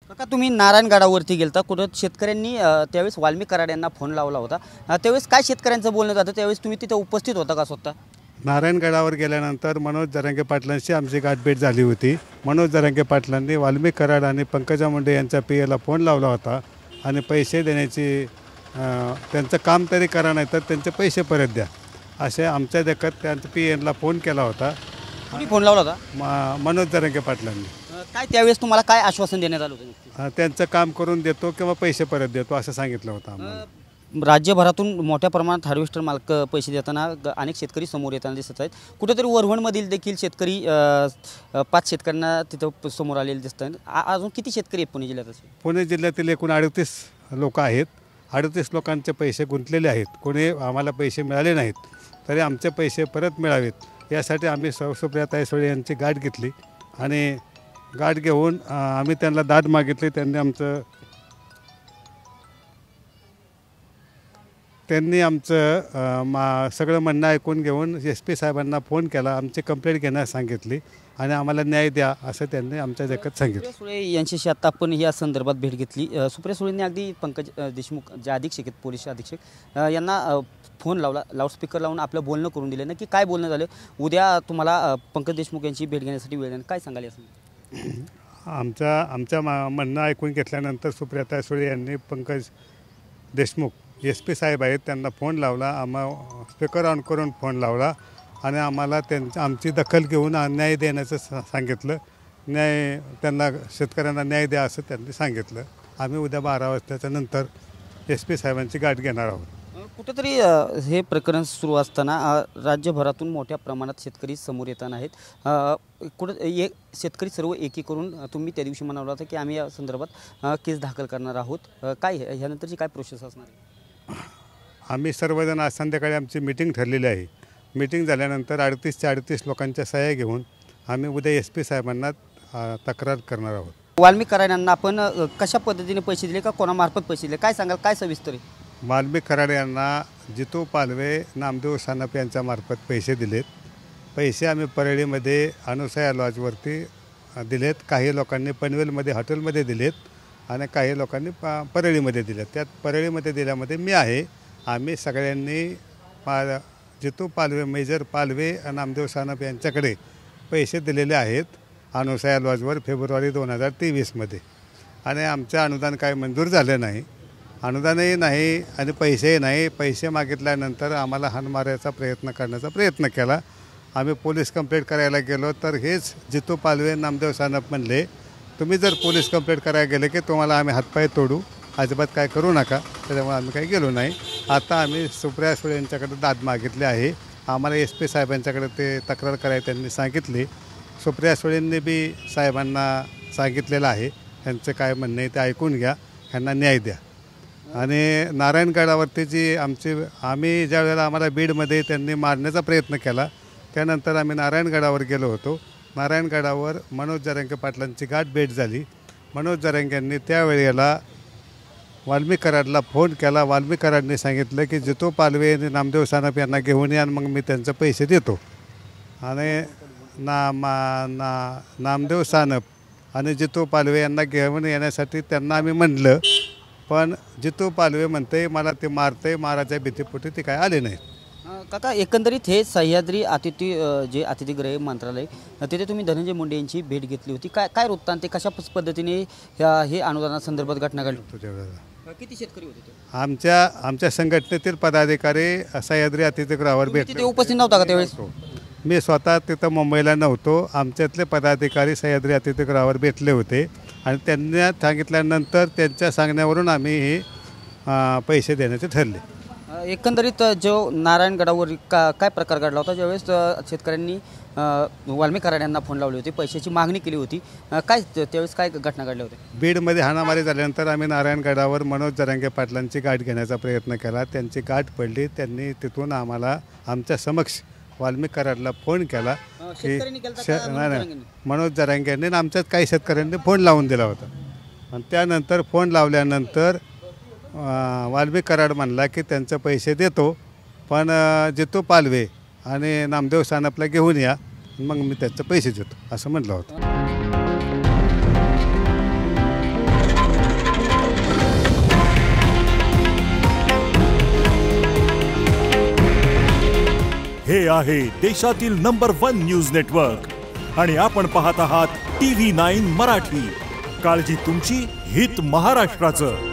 काका तुम्ही नारायणगडावरती गेलता कुठं शेतकऱ्यांनी त्यावेळेस वाल्मिक कराड यांना फोन लावला होता। त्यावेळेस काय शेतकऱ्यांचं बोलणं जातं त्यावेळेस तुम्ही तिथे उपस्थित होता का स्वतः? नारायणगडावर गेल्यानंतर मनोज जरांगे पाटलांशी आमची गाठभेट झाली होती। मनोज जरांगे पाटलांनी वाल्मिक कराड आणि पंकजा मुंडे यांच्या पीएला फोन लावला होता आणि पैसे देण्याची त्यांचं काम तरी करा नाही तर त्यांचे पैसे परत द्या असे आमच्या देखत त्यांच्या पीएनला फोन केला होता। तुम्ही फोन लावला होता? मनोज जरांगे पाटलांनी। काय त्यावेळेस तुम्हाला काय आश्वासन देण्यात आलं होतं? त्यांचं काम करून देतो किंवा पैसे परत देतो असं सांगितलं होतं आम्हाला। राज्यभरातून मोठ्या प्रमाणात हार्वेस्टर मालक पैसे देताना अनेक शेतकरी समोर येताना दिसत आहेत। कुठेतरी वरवणमधील देखील शेतकरी 5 शेतकऱ्यांना तिथं समोर आलेले दिसत आहेत। अजून किती शेतकरी आहेत पुणे जिल्ह्यात? पुणे जिल्ह्यातील एकूण 38 लोक आहेत। 38 लोकांचे पैसे गुंतलेले आहेत। कोणी आम्हाला पैसे मिळाले नाहीत तरी आमचे पैसे परत मिळावेत यासाठी आम्ही सुप्रियाताई सुळे यांची गाठ घेतली आणि गाठ घेऊन आम्ही त्यांना दाद मागितली। त्यांनी आमचं सगळं म्हणणं ऐकून घेऊन SP साहेबांना फोन केला, आमची कंप्लेंट घेण्यास सांगितली आणि आम्हाला न्याय द्या असं त्यांनी आमच्या देखत सांगितलं। सुप्रिया सुळे यांच्याशी आता आपण या संदर्भात भेट घेतली। सुप्रिया सुळेंनी अगदी पंकज देशमुख जे अधीक्षक आहेत पोलीस अधीक्षक यांना फोन लावला, लाऊडस्पीकर लावून आपलं बोलणं करून दिलं। नक्की काय बोलणं झालं? उद्या तुम्हाला पंकज देशमुख यांची भेट घेण्यासाठी वेळ आहे, काय सांगाल यासंदर्भात? आमच्या म्हणणं ऐकून घेतल्यानंतर सुप्रियाताई सुळे यांनी पंकज देशमुख SP साहेब आहेत त्यांना फोन लावला, स्पीकर ऑन करून फोन लावला आणि आम्हाला आमची दखल घेऊन न्याय देण्याचं सांगितलं। त्यांना शेतकऱ्यांना न्याय द्या असं त्यांनी सांगितलं। आम्ही उद्या 12 वाजताच्या नंतर SP साहेबांची गाठ घेणार आहोत। कुठेतरी हे प्रकरण सुरू असताना राज्यभरातून मोठ्या प्रमाणात शेतकरी समोर येताना आहेत। शेतकरी सर्व एकी करून तुम्ही त्या दिवशी म्हणाला होता की आम्ही या संदर्भात केस दाखल करणार आहोत। काय ह्यानंतरची काय प्रोसेस असणार आहे? आम्ही सर्वजण आज संध्याकाळी आमची मीटिंग ठरलेली आहे। मीटिंग झाल्यानंतर 38 लोकांच्या सह्या घेऊन आम्ही उद्या SP साहेबांना तक्रार करणार आहोत। वाल्मिक कराड यांना आपण कशा पद्धतीने पैसे दिले का कोणामार्फत पैसे दिले काय सांगाल, काय सविस्तर आहे? वाल्मिक कराड यांना जितू पालवे, नामदेव सानप यांच्यामार्फत पैसे दिलेत। पैसे आम्ही परळीमध्ये अनुसया लॉजवरती दिलेत। काही लोकांनी पनवेलमध्ये हॉटेलमध्ये दिलेत आणि काही लोकांनी परळीमध्ये दिलेत। त्यात परळीमध्ये दिल्यामध्ये मी आहे। आम्ही सगळ्यांनी जितू पालवे, मेजर पालवे, नामदेव सानप यांच्याकडे पैसे दिलेले आहेत अनुसया लॉजवर फेब्रुवारी 2023मध्ये आणि आमचं अनुदान काय मंजूर झालं नाही। अनुदानही नाही आणि पैसेही नाही। पैसे मागितल्यानंतर आम्हाला हाणमारायचा प्रयत्न करण्याचा प्रयत्न केला। आम्ही पोलीस कंप्लेंट करायला गेलो तर हेच जितू पालवे, नामदेव सानप म्हणले तुम्ही जर पोलीस कंप्लेंट करायला गेले की तुम्हाला आम्ही हातपाय तोडू, अजिबात काय करू नका। त्याच्यामुळे आम्ही काही गेलो नाही। आता आम्ही सुप्रिया सुळे यांच्याकडे दाद मागितली आहे। आम्हाला SP साहेबांच्याकडे ते तक्रार करायला त्यांनी सांगितली। सुप्रिया सुळेंनी बी साहेबांना सांगितलेलं आहे त्यांचं काय म्हणणं आहे ते ऐकून घ्या, ह्यांना न्याय द्या। आणि नारायणगडावरती जी आम्ही ज्या वेळेला आम्हाला बीडमध्ये त्यांनी मारण्याचा प्रयत्न केला त्यानंतर आम्ही नारायणगडावर गेलो होतो। नारायणगडावर मनोज जरांगे पाटलांची गाठ भेट झाली। मनोज जरांगेंनी त्यावेळेला वाल्मिक कराडला फोन केला। वाल्मिक कराडने सांगितलं की जितू पालवे आणि नामदेव सानप यांना घेऊन या मग मी त्यांचे पैसे देतो। आणि नामदेव सानप आणि जितू पालवे यांना घेऊन येण्यासाठी त्यांना आम्ही म्हणलं पण जितू पालवे म्हणते मला ते मारते, माराच्या भीतीपोटी ते काय आले नाहीत। काका एकंदरीत हे सह्याद्री जे अतिथीगृह मंत्रालय तिथे तुम्ही धनंजय मुंडे यांची भेट घेतली होती। काय वृत्तांत ते कशा पद्धतीने हे अनुदानासंदर्भात घटना घडली? किती शेतकरी होते? आमच्या संघटनेतील पदाधिकारी सह्याद्री अतिथीगृहावर भेटले। उपस्थित नव्हता का त्यावेळेस? मी स्वतः तिथं मुंबईला नव्हतो। आमच्यातले पदाधिकारी सह्याद्री अतिथीगृहावर भेटले होते आणि त्यांना सांगितल्यानंतर त्यांच्या सांगण्यावरून आम्ही हे पैसे देण्याचे ठरले। एकंदरीत जो नारायणगडावर काय प्रकार घडला होता ज्यावेळेस शेतकऱ्यांनी वाल्मिक कराड यांना फोन लावले होते, पैशाची मागणी केली होती, त्यावेळेस काय घटना घडल्या होत्या? बीडमध्ये हाणामारी झाल्यानंतर आम्ही नारायणगडावर मनोज जरांगे पाटलांची गाठ घेण्याचा प्रयत्न केला। त्यांची गाठ पडली। त्यांनी तिथून आम्हाला आमच्या समक्ष वाल्मिक कराडला फोन केला की मनोज जरांगे यांनी आमच्यात काही शेतकऱ्यांनी फोन लावून दिला होता आणि त्यानंतर फोन लावल्यानंतर वाल्मिक कराड म्हणला की त्यांचे पैसे देतो पण जितू पालवे आणि नामदेव सानपला घेऊन या मग मी त्याचे पैसे देतो असं म्हटलं होतं। हे आहे देशातील नंबर 1 न्यूज नेटवर्क आणि आपण पाहत आहात TV9 मराठी. काळजी तुमची, हित महाराष्ट्राचं.